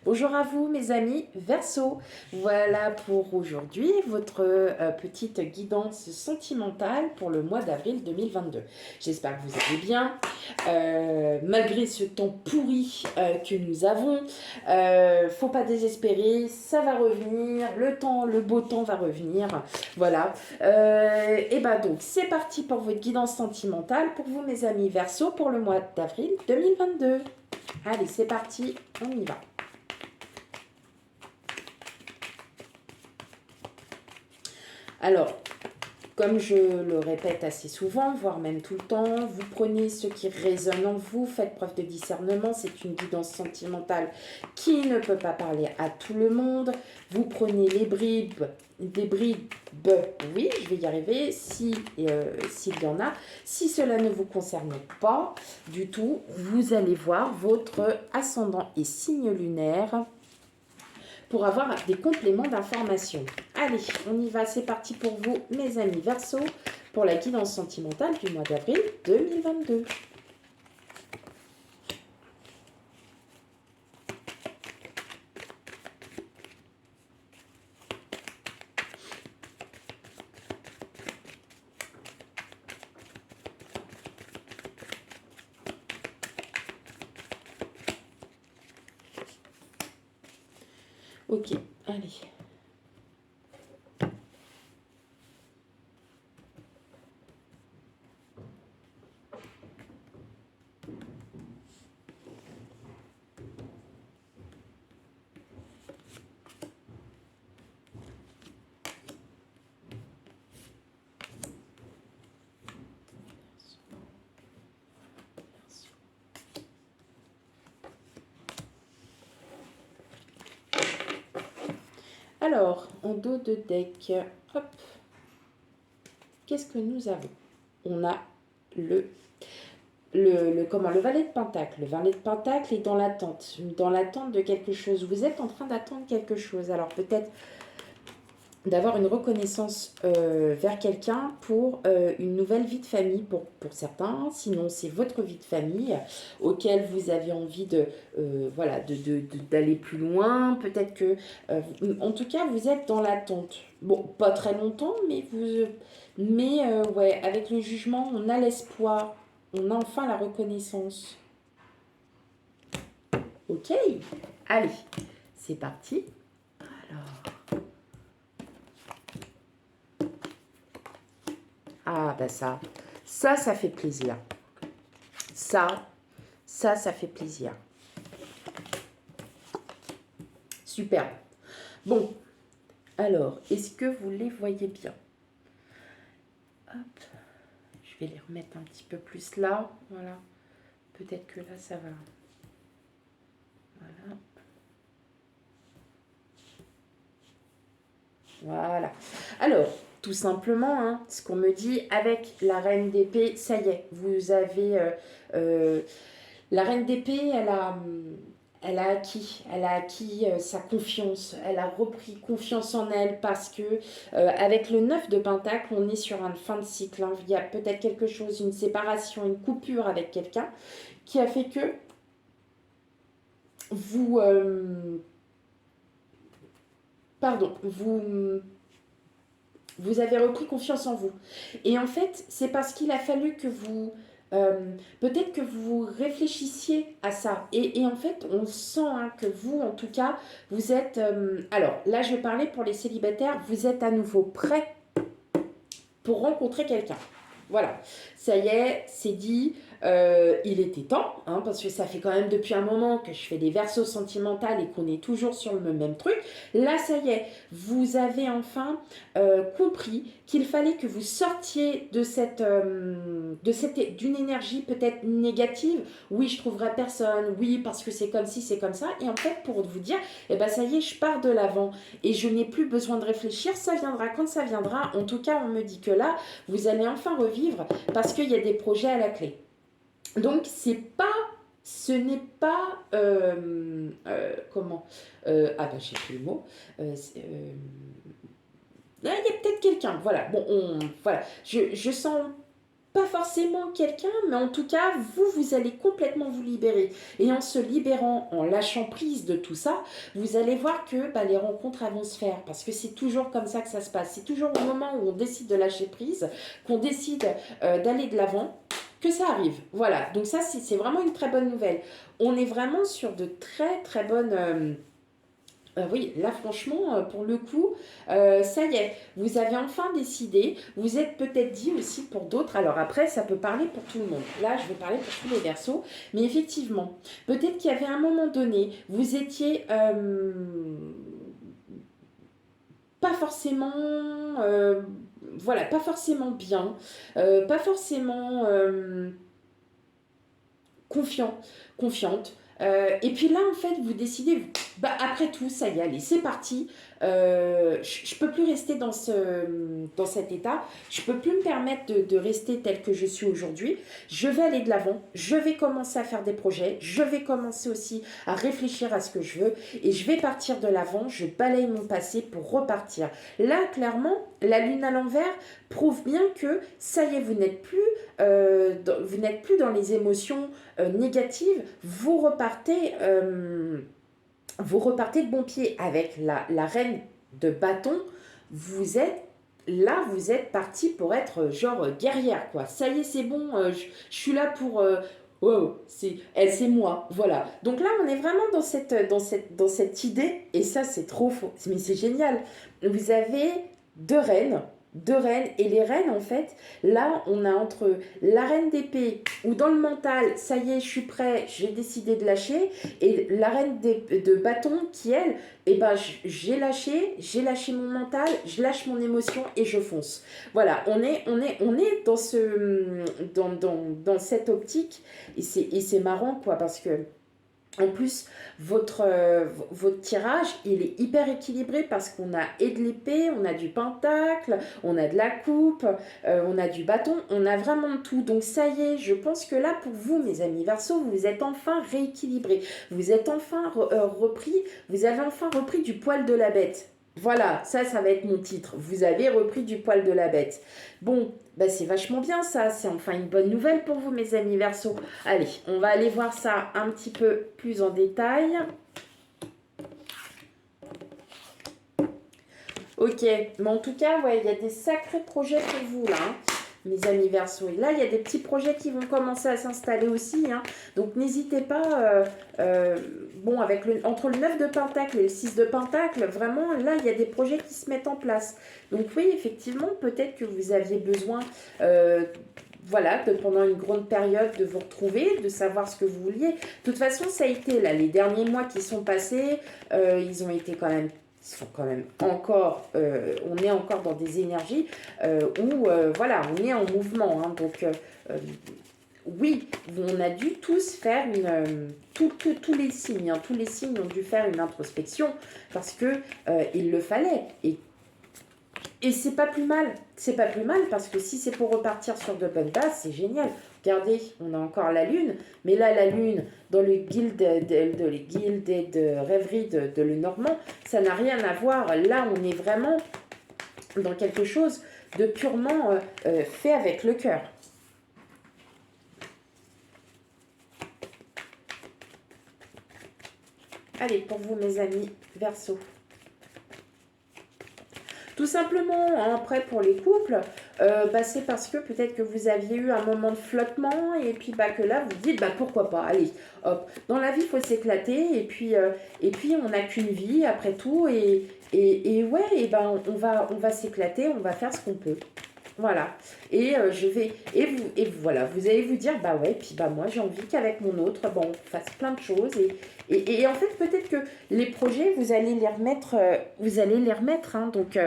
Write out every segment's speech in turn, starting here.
Bonjour à vous mes amis Verseau. Voilà pour aujourd'hui votre petite guidance sentimentale pour le mois d'avril 2022. J'espère que vous allez bien. Malgré ce temps pourri que nous avons, faut pas désespérer, ça va revenir, le beau temps va revenir. Voilà. Et ben donc c'est parti pour votre guidance sentimentale pour vous mes amis Verseau pour le mois d'avril 2022. Allez, c'est parti, on y va. Alors, comme je le répète assez souvent, voire même tout le temps, vous prenez ce qui résonne en vous, faites preuve de discernement, c'est une guidance sentimentale qui ne peut pas parler à tout le monde. Vous prenez des bribes, oui, je vais y arriver, s'il y en a. Si cela ne vous concerne pas du tout, vous allez voir votre ascendant et signe lunaire pour avoir des compléments d'information. Allez, on y va, c'est parti pour vous, mes amis Verseau, pour la guidance sentimentale du mois d'avril 2022. Ok, allez. Alors, en dos de deck, hop, qu'est-ce que nous avons? On a le valet de Pentacle. Le valet de Pentacle est dans l'attente de quelque chose. Vous êtes en train d'attendre quelque chose. Alors peut-être d'avoir une reconnaissance vers quelqu'un pour une nouvelle vie de famille pour certains. Sinon, c'est votre vie de famille auquel vous avez envie d'aller plus loin. Peut-être que, en tout cas, vous êtes dans l'attente. Bon, pas très longtemps, ouais, avec le jugement, on a l'espoir. On a enfin la reconnaissance. Ok, allez, c'est parti. Alors... Ah, bah ça fait plaisir. Ça fait plaisir. Super. Bon, alors, est-ce que vous les voyez bien? Hop, je vais les remettre un petit peu plus là. Voilà. Peut-être que là, ça va. Voilà. Alors, tout simplement, hein, ce qu'on me dit avec la reine d'épée, ça y est, vous avez... la reine d'épée, elle a acquis sa confiance, elle a repris confiance en elle parce que avec le 9 de Pentacle, on est sur une fin de cycle. Hein. Il y a peut-être quelque chose, une séparation, une coupure avec quelqu'un qui a fait que vous... vous avez repris confiance en vous. Et en fait, c'est parce qu'il a fallu que vous... peut-être que vous réfléchissiez à ça. Et en fait, on sent hein, que vous, en tout cas, vous êtes... alors, là, je vais parler pour les célibataires. Vous êtes à nouveau prêts pour rencontrer quelqu'un. Voilà, ça y est, c'est dit, il était temps, hein, parce que ça fait quand même depuis un moment que je fais des versos sentimentales et qu'on est toujours sur le même truc. Là, ça y est, vous avez enfin compris qu'il fallait que vous sortiez d'une énergie peut-être négative. Oui, je trouverai personne, oui, parce que c'est comme si, c'est comme ça. Et en fait, pour vous dire, eh ben, ça y est, je pars de l'avant et je n'ai plus besoin de réfléchir, ça viendra quand ça viendra. En tout cas, on me dit que là, vous allez enfin revivre parce qu'il y a des projets à la clé. Donc, ce n'est pas, ah ben, j'ai plus le mot, là, il y a peut-être quelqu'un, voilà, bon, voilà, je sens pas forcément quelqu'un, mais en tout cas, vous allez complètement vous libérer. Et en se libérant, en lâchant prise de tout ça, vous allez voir que bah, les rencontres elles vont se faire. Parce que c'est toujours comme ça que ça se passe. C'est toujours au moment où on décide de lâcher prise, qu'on décide d'aller de l'avant, que ça arrive. Voilà, donc ça, c'est vraiment une très bonne nouvelle. On est vraiment sur de très, très bonnes... oui, là franchement, pour le coup, ça y est, vous avez enfin décidé, vous êtes peut-être dit aussi pour d'autres, alors après ça peut parler pour tout le monde, là je vais parler pour tous les Verseaux, mais effectivement, peut-être qu'il y avait un moment donné, vous étiez pas forcément, voilà, pas forcément bien, pas forcément confiant, confiante. Et puis là, en fait, vous décidez, bah, après tout, ça y est, allez, c'est parti. Je ne peux plus rester dans cet état. Je ne peux plus me permettre de rester tel que je suis aujourd'hui. Je vais aller de l'avant. Je vais commencer à faire des projets. Je vais commencer aussi à réfléchir à ce que je veux. Et je vais partir de l'avant. Je balaye mon passé pour repartir. Là, clairement, la lune à l'envers prouve bien que ça y est, vous n'êtes plus dans les émotions négatives. Vous repartez de bon pied avec la reine de bâton. Vous êtes parti pour être genre guerrière, quoi. Ça y est, c'est bon, je suis là pour... wow, c'est moi, voilà. Donc là, on est vraiment dans cette idée, et ça, c'est trop faux. Mais c'est génial. Vous avez deux reines, et les reines, en fait, là, on a entre la reine d'épée, ou dans le mental, ça y est, je suis prêt, j'ai décidé de lâcher, et la reine de bâton qui, elle, eh ben, j'ai lâché mon mental, je lâche mon émotion et je fonce. Voilà, on est dans cette optique, et c'est marrant, quoi, parce que en plus, votre tirage, il est hyper équilibré parce qu'on a et de l'épée, on a du pentacle, on a de la coupe, on a du bâton, on a vraiment de tout. Donc ça y est, je pense que là, pour vous, mes amis Verseaux, vous êtes enfin rééquilibrés. Vous êtes enfin vous avez enfin repris du poil de la bête. Voilà, ça va être mon titre. Vous avez repris du poil de la bête. Bon, bah c'est vachement bien ça. C'est enfin une bonne nouvelle pour vous, mes amis Verseaux. Allez, on va aller voir ça un petit peu plus en détail. Ok, mais en tout cas, ouais, il y a des sacrés projets pour vous là, hein, mes amis Verseaux. Et là, il y a des petits projets qui vont commencer à s'installer aussi, hein. Donc n'hésitez pas, bon, entre le 9 de Pentacle et le 6 de Pentacle, vraiment, là, il y a des projets qui se mettent en place. Donc oui, effectivement, peut-être que vous aviez besoin... voilà, pendant une grande période de vous retrouver, de savoir ce que vous vouliez. De toute façon, ça a été là, les derniers mois qui sont passés, ils sont quand même encore, on est encore dans des énergies où, voilà, on est en mouvement. Hein, donc, oui, on a dû tous faire tous les signes, hein, tous les signes ont dû faire une introspection parce que il le fallait. Et c'est pas plus mal, parce que si c'est pour repartir sur de bonnes bases, c'est génial. Regardez, on a encore la lune, mais là la lune dans le guilde et de rêverie de Lenormand, ça n'a rien à voir. Là, on est vraiment dans quelque chose de purement fait avec le cœur. Allez, pour vous mes amis Verseaux. Tout simplement, hein, après pour les couples, bah, c'est parce que peut-être que vous aviez eu un moment de flottement et puis bah, que là vous dites bah, pourquoi pas, allez, hop, dans la vie il faut s'éclater et puis on n'a qu'une vie après tout et ouais, et ben on va s'éclater, on va faire ce qu'on peut. Voilà, et voilà, vous allez vous dire, bah ouais, puis bah moi j'ai envie qu'avec mon autre, bon, on fasse plein de choses, et en fait peut-être que les projets, vous allez les remettre, hein, donc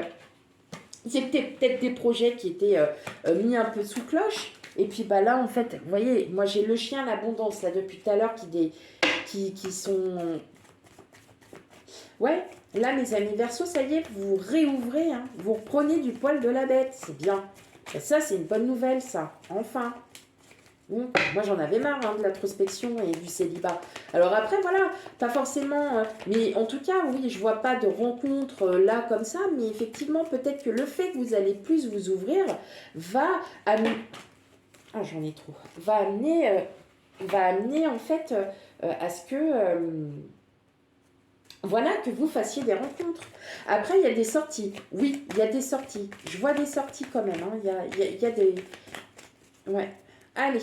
c'était peut-être des projets qui étaient mis un peu sous cloche, et puis bah là en fait, vous voyez, moi j'ai le chien, l'abondance, là depuis tout à l'heure, qui sont... Ouais, là mes amis Verseaux, ça y est, vous réouvrez, hein, vous reprenez du poil de la bête, c'est bien. Et ça, c'est une bonne nouvelle, ça. Enfin. Bon, moi, j'en avais marre de l'introspection et du célibat. Alors après, voilà, pas forcément... mais en tout cas, oui, je vois pas de rencontre là comme ça. Mais effectivement, peut-être que le fait que vous allez plus vous ouvrir va Ah, j'en ai trop. Va amener en fait à ce que voilà, que vous fassiez des rencontres. Après, il y a des sorties. Oui, il y a des sorties. Je vois des sorties quand même. Hein. Il y a des... Ouais. Allez.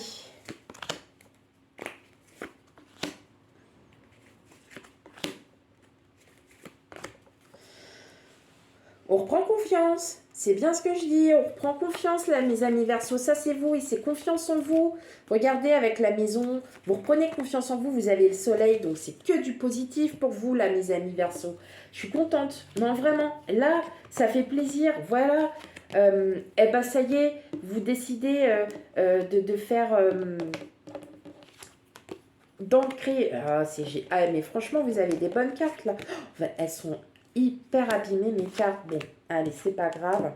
On reprend confiance. C'est bien ce que je dis. On reprend confiance, là, mes amis Verseau. Ça, c'est vous. Et c'est confiance en vous. Regardez avec la maison. Vous reprenez confiance en vous. Vous avez le soleil. Donc, c'est que du positif pour vous, là, mes amis Verseau. Je suis contente. Non, vraiment. Là, ça fait plaisir. Voilà. Eh ben, ça y est. Vous décidez de faire... d'ancrer. Ah, mais franchement, vous avez des bonnes cartes, là. Oh, elles sont hyper abîmées, mes cartes. Bon, allez, c'est pas grave.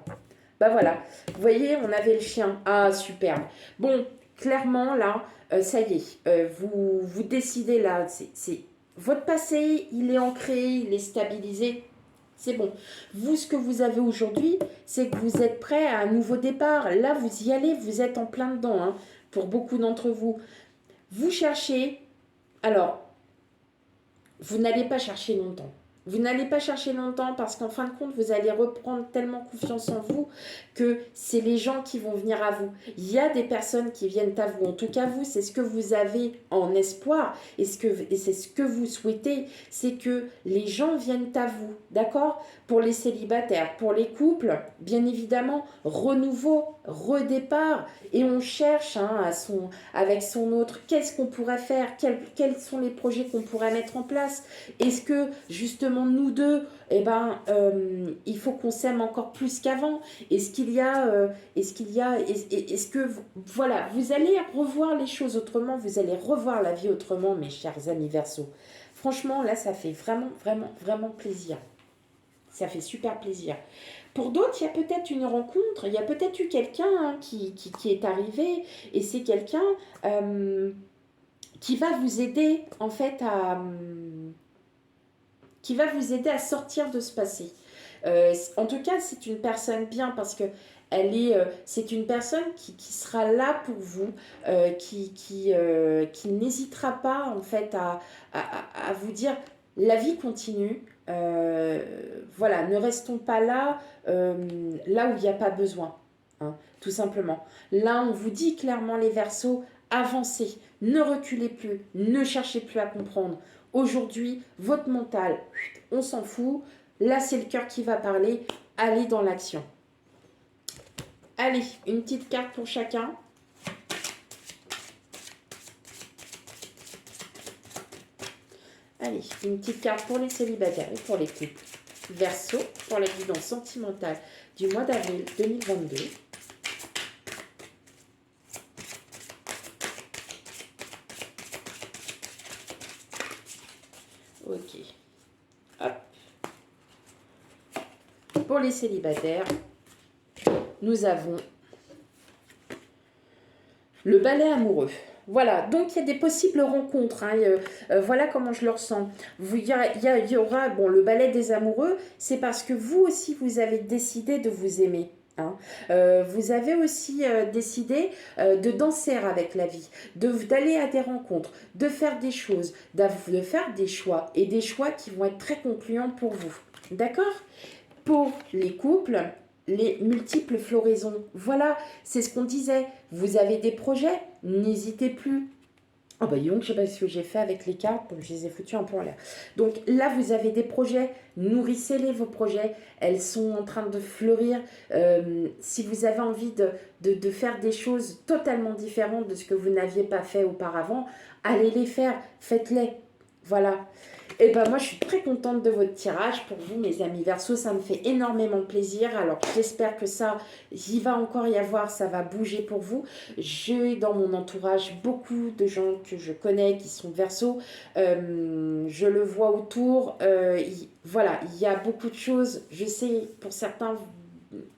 Bah voilà, vous voyez, on avait le chien. Ah, superbe. Bon, clairement, là, ça y est, vous décidez, là, c'est votre passé, il est ancré, il est stabilisé. C'est bon. Vous, ce que vous avez aujourd'hui, c'est que vous êtes prêt à un nouveau départ. Là, vous y allez, vous êtes en plein dedans, hein, pour beaucoup d'entre vous. Vous cherchez. Alors, vous n'allez pas chercher longtemps. Vous n'allez pas chercher longtemps parce qu'en fin de compte, vous allez reprendre tellement confiance en vous que c'est les gens qui vont venir à vous. Il y a des personnes qui viennent à vous. En tout cas, vous, c'est ce que vous avez en espoir et c'est ce que vous souhaitez, c'est que les gens viennent à vous. D'accord? Pour les célibataires, pour les couples, bien évidemment, renouveau, redépart. Et on cherche hein, avec son autre, qu'est-ce qu'on pourrait faire, quels sont les projets qu'on pourrait mettre en place. Est-ce que justement nous deux, il faut qu'on s'aime encore plus qu'avant? Est-ce que voilà, vous allez revoir les choses autrement, vous allez revoir la vie autrement, mes chers amis Verseau. Franchement, là, ça fait vraiment, vraiment, vraiment plaisir. Ça fait super plaisir. Pour d'autres, il y a peut-être une rencontre, il y a peut-être eu quelqu'un hein, qui est arrivé, et c'est quelqu'un qui va vous aider en fait qui va vous aider à sortir de ce passé. En tout cas, c'est une personne bien parce que c'est une personne qui sera là pour vous, qui n'hésitera pas en fait à vous dire la vie continue. Voilà, ne restons pas là, là où il n'y a pas besoin, hein, tout simplement. Là, on vous dit clairement les Verseaux, avancez, ne reculez plus, ne cherchez plus à comprendre. Aujourd'hui, votre mental, on s'en fout. Là, c'est le cœur qui va parler. Allez dans l'action. Allez, une petite carte pour chacun. Allez, une petite carte pour les célibataires et pour les couples. Verseau, pour la guidance sentimentale du mois d'avril 2022. Ok. Hop. Pour les célibataires, nous avons le balai amoureux. Voilà, donc il y a des possibles rencontres. Hein, voilà comment je le ressens. Il y aura, bon, le balai des amoureux, c'est parce que vous aussi, vous avez décidé de vous aimer. Hein. Vous avez aussi décidé de danser avec la vie, d'aller à des rencontres, de faire des choses, de faire des choix, et des choix qui vont être très concluants pour vous. D'accord? Pour les couples, les multiples floraisons. Voilà, c'est ce qu'on disait. Vous avez des projets, n'hésitez plus. Oh bah donc, je sais pas ce que j'ai fait avec les cartes, donc je les ai foutues un peu en l'air. Donc là, vous avez des projets, nourrissez-les vos projets, elles sont en train de fleurir. Si vous avez envie de faire des choses totalement différentes de ce que vous n'aviez pas fait auparavant, allez les faire, faites-les. Voilà. Et ben moi je suis très contente de votre tirage pour vous mes amis Verseau, ça me fait énormément plaisir. Alors j'espère que ça, il va encore y avoir, ça va bouger pour vous. J'ai dans mon entourage beaucoup de gens que je connais qui sont Verseau. Je le vois autour. Voilà, il y a beaucoup de choses, je sais pour certains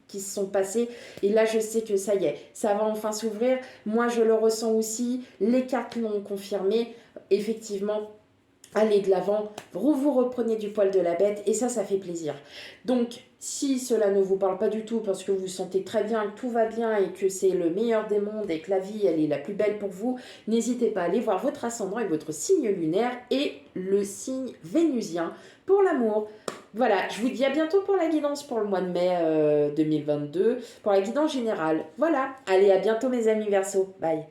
qui se sont passés et là je sais que ça y est, ça va enfin s'ouvrir. Moi je le ressens aussi, les cartes l'ont confirmé. Effectivement, allez de l'avant, vous reprenez du poil de la bête et ça fait plaisir. Donc, si cela ne vous parle pas du tout parce que vous sentez très bien, que tout va bien et que c'est le meilleur des mondes et que la vie, elle est la plus belle pour vous, n'hésitez pas à aller voir votre ascendant et votre signe lunaire et le signe vénusien pour l'amour. Voilà, je vous dis à bientôt pour la guidance pour le mois de mai 2022, pour la guidance générale. Voilà, allez, à bientôt mes amis Verseau. Bye.